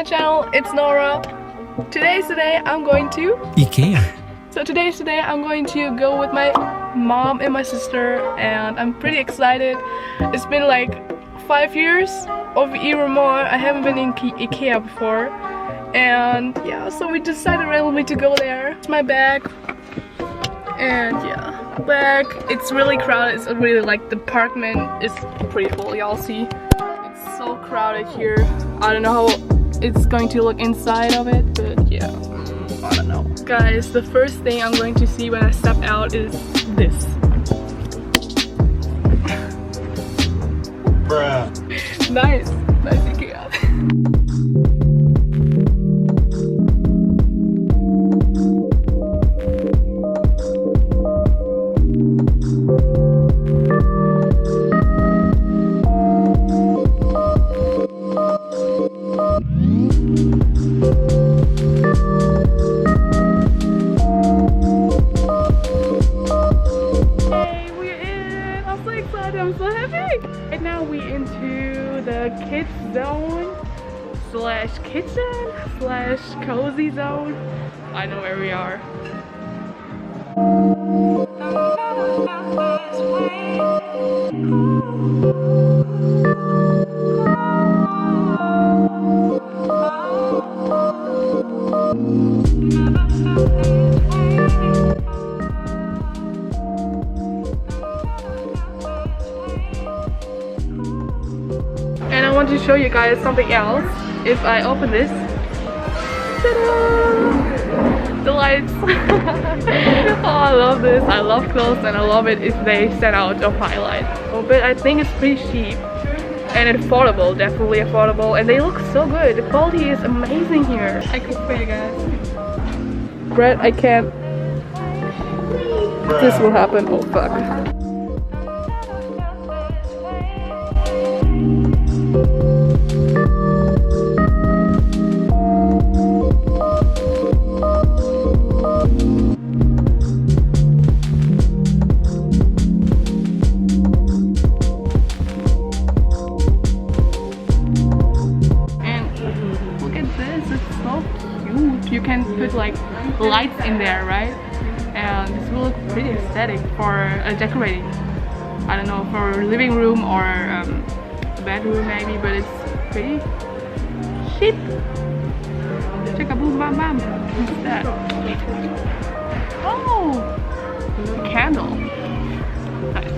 channel, it's Nora. Today I'm going to IKEA. So today I'm going to go with my mom and my sister, and I'm pretty excited. It's been like 5 years or even more. I haven't been in IKEA before, and yeah, so we decided randomly to go there. It's my bag, and yeah, back. It's really crowded. It's really like the apartment is pretty full. Y'all see, it's so crowded here. I don't know how it's going to look inside of it, but yeah, I don't know. Guys, the first thing I'm going to see when I step out is this. Bruh. Nice IKEA. I'm so happy! Right now we into the kids zone slash kitchen slash cozy zone. I know where we are. And I want to show you guys something else. If I open this, ta-da! The lights. Oh, I love this. I love clothes, and I love it if they send out a highlight. Oh, but I think it's pretty cheap and affordable, definitely affordable, and they look so good. The quality is amazing here. I cook for you guys. Bread, I can't. This will happen. Oh fuck. You can put like lights in there, right? And this will look pretty aesthetic for decorating. I don't know, for living room or bedroom maybe, but it's pretty cheap. Check a boom bam bam. What's that? Oh, candle. Nice.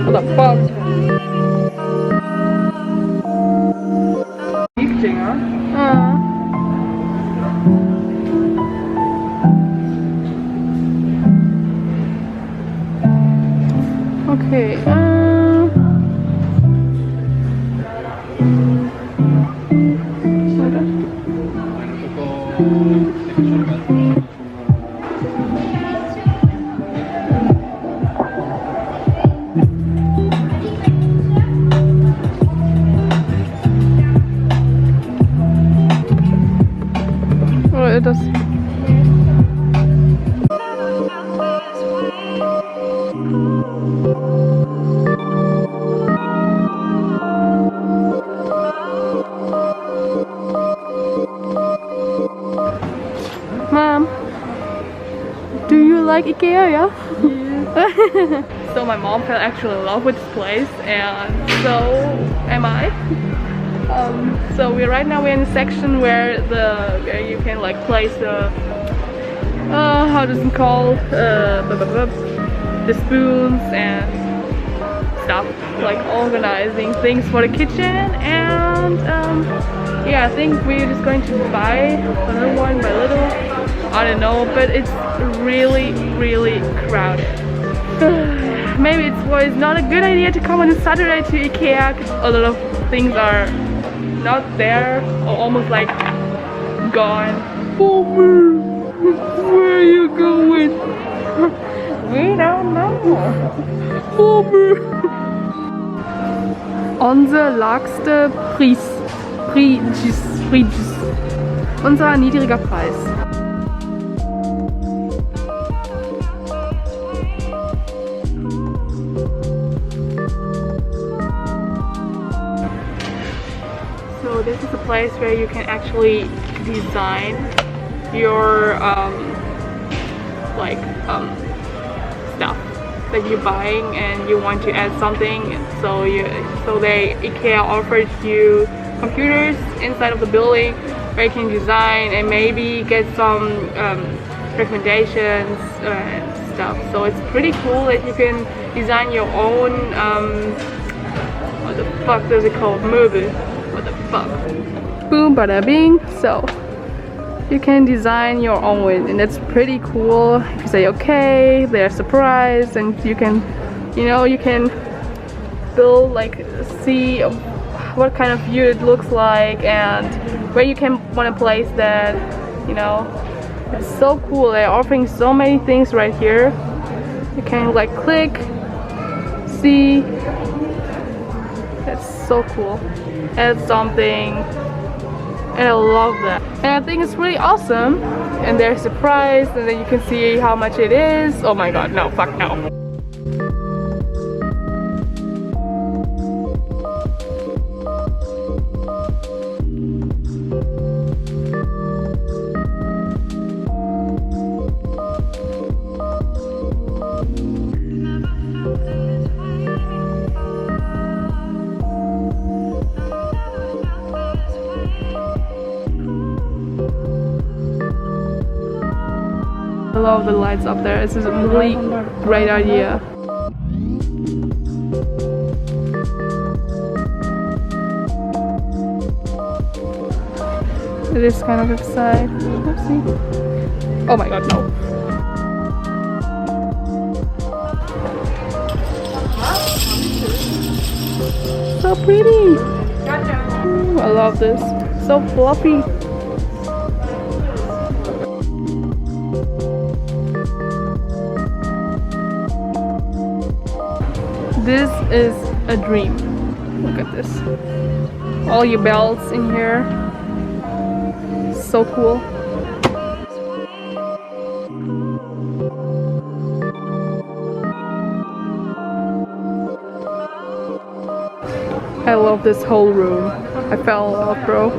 What the fuck? Gifting, huh? Okay, das. Mom, do you like IKEA? Yeah? So my mom fell actually in love with this place, and so am I. So right now we're in the section where you can like place the how does it call the spoons and stuff, like organizing things for the kitchen. And yeah, I think we're just going to buy another one by little. I don't know, but it's really crowded. Maybe it's not a good idea to come on a Saturday to IKEA because a lot of things are not there or almost like gone. Boomer, where are you going? We don't know. Boomer. Unser lagste Preis. Unser niedriger Preis. So this is a place where you can actually design your stuff that you're buying and you want to add something. So IKEA offers you computers inside of the building where you can design and maybe get some recommendations and stuff. So it's pretty cool that you can design your own what the fuck does it called? Möbel. What the fuck? Boom, bada bing. So you can design your own one, and that's pretty cool. If you say okay, they're surprised, and you can, you can build, like, see what kind of view it looks like and where you can want to place that. It's so cool. They're offering so many things right here. You can like click, see. That's so cool. Add something. And I love that. And I think it's really awesome. And they're surprised, and then you can see how much it is. Oh my god, no, fuck no. I love the lights up there. This is a really great idea. It is kind of upside. Oopsie. Oh my god, no. So pretty. Ooh, I love this. So fluffy. This is a dream. Look at this. All your belts in here. So cool. I love this whole room. I fell in love, bro.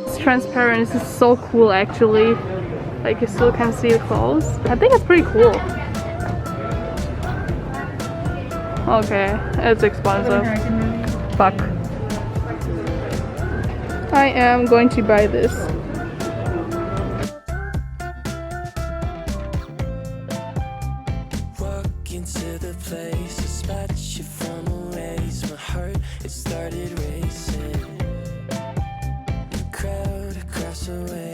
It's transparent. This is so cool, actually. Like, you still can see the clothes. I think it's pretty cool. Okay, it's expensive. Fuck. I am going to buy this. Walk into the place, dispatch you from a ways. My heart, it started racing. The crowd across the way.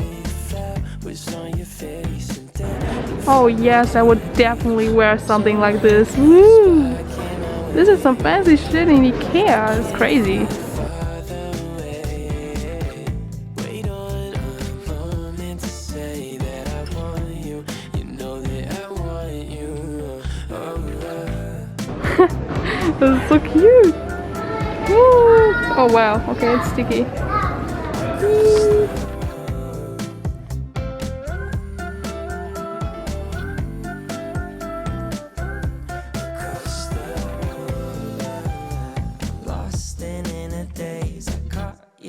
Oh yes, I would definitely wear something like this. Woo! This is some fancy shit in IKEA. It's crazy. This is so cute. Woo! Oh wow, okay, it's sticky. Woo!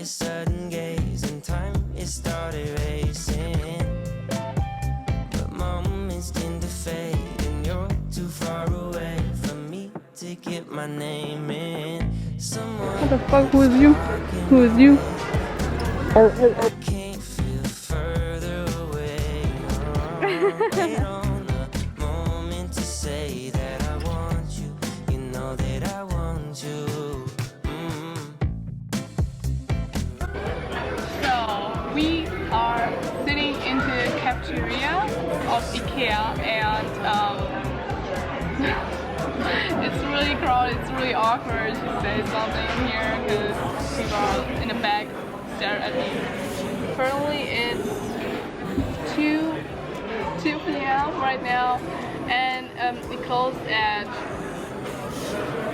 Sudden gaze and time it started racing, but moments tend to fade. What the fuck? Who is you? Who is you? Can't feel further away. Wait on a moment to say that I want you. You know that I want you. So we are sitting in the cafeteria of IKEA, and it's really crowded. It's really awkward to say something here because people are in the back stare at me. Currently it's 2 p.m. right now, and it closed at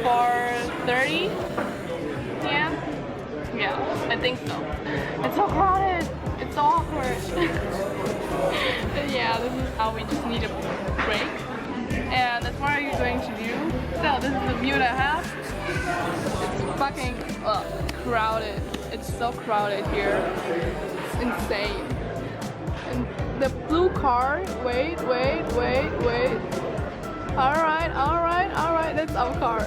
4:30 p.m. Yeah, I think so. It's so crowded. It's so awkward. But yeah, this is how we just need a break, and that's what I'm going to do. So this is the view that I have. It's fucking crowded. It's so crowded here. It's insane. And the blue car. Wait. Alright. That's our car.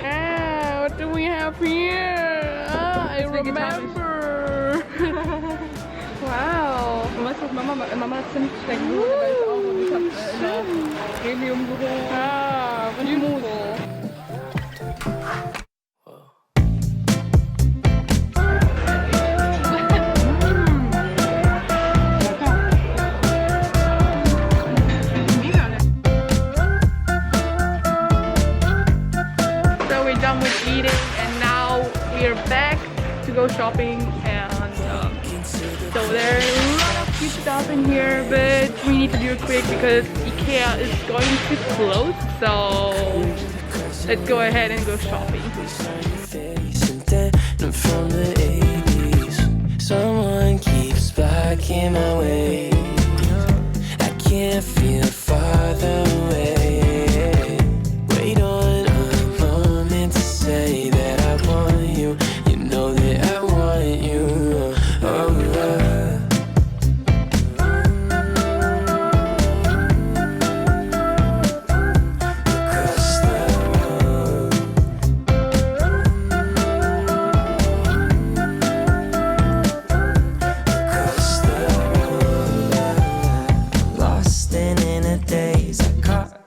Yeah, what do we have here? I remember. Wow. Weißt du, Mama hat ziemlich schlecht Lunge, weil ich auch und ich habe in der Heliumbüro beautiful. So we're done with eating, and now we are back to go shopping, and so there are a lot of cute stuff in here, but we need to do it quick because IKEA is going to close, so let's go ahead and go shopping. From the 80s, someone keeps blocking my way. I can't feel farther away. Wait on a moment to say that I want you. You know that I want you.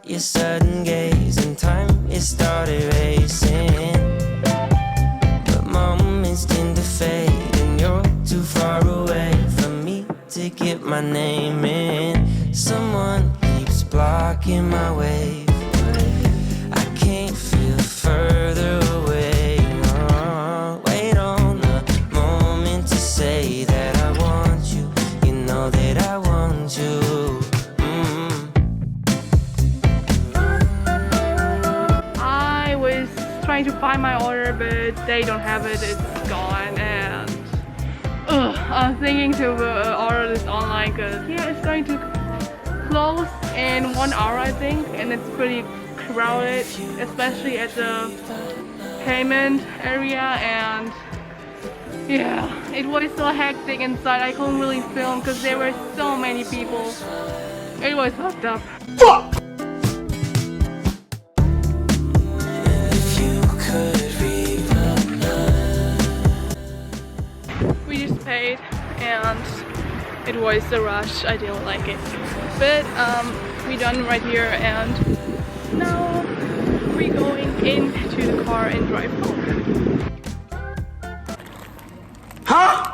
Your sudden gaze and time, it started racing. But moments tend to fade, and you're too far away from me to get my name in. Someone keeps blocking my way. I can't feel further away. Wait on a moment to say that I want you. You know that I want you. Trying to find my order, but they don't have it. It's gone, and I'm thinking to order this online because yeah, it's going to close in 1 hour, I think, and it's pretty crowded, especially at the payment area, and yeah, it was so hectic inside. I couldn't really film because there were so many people. It was fucked up. Fuck! Paid, and it was a rush. I didn't like it, but we're done right here, and now we're going into the car and drive home. Huh?